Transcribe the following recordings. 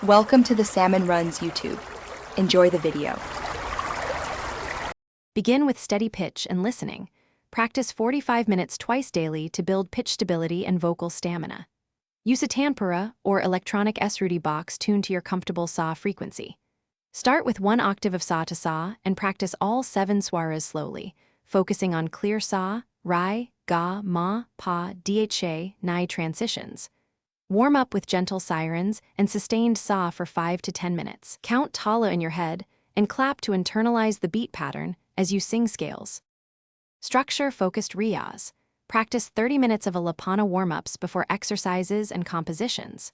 Welcome to the Salmon Runs YouTube. Enjoy the video. Begin with steady pitch and listening. Practice 45 minutes twice daily to build pitch stability and vocal stamina. Use a tanpura or electronic S-Rudy box tuned to your comfortable sa frequency. Start with 1 octave of sa to sa and practice all 7 swaras slowly, focusing on clear sa, rai, ga, ma, pa, dha, nai transitions. Warm up with gentle sirens and sustained sa for 5 to 10 minutes. Count tala in your head and clap to internalize the beat pattern as you sing scales. Structure-focused riyaz. Practice 30 minutes of alapana warm-ups before exercises and compositions.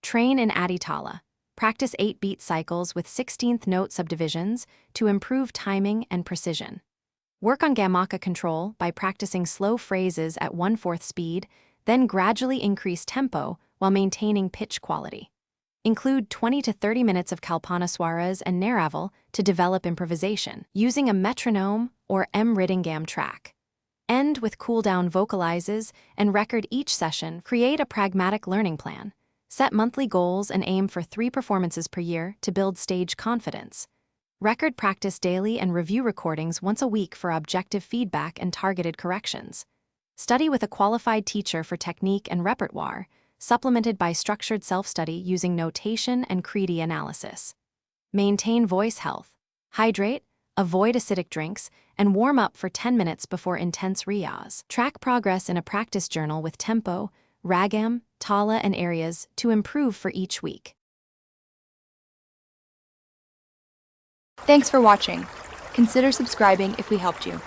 Train in aditala. Practice 8 beat cycles with 16th note subdivisions to improve timing and precision. Work on gamaka control by practicing slow phrases at 1/4 speed, then gradually increase tempo while maintaining pitch quality. Include 20 to 30 minutes of kalpana swaras and neraval to develop improvisation, using a metronome or M-Ridingam track. End with cool-down vocalizes and record each session. Create a pragmatic learning plan. Set monthly goals and aim for 3 performances per year to build stage confidence. Record practice daily and review recordings once a week for objective feedback and targeted corrections. Study with a qualified teacher for technique and repertoire, supplemented by structured self-study using notation and Creedy analysis. Maintain voice health. Hydrate, avoid acidic drinks, and warm up for 10 minutes before intense riyaz. Track progress in a practice journal with tempo, ragam, tala, and areas to improve for each week. Thanks for watching. Consider subscribing if we helped you.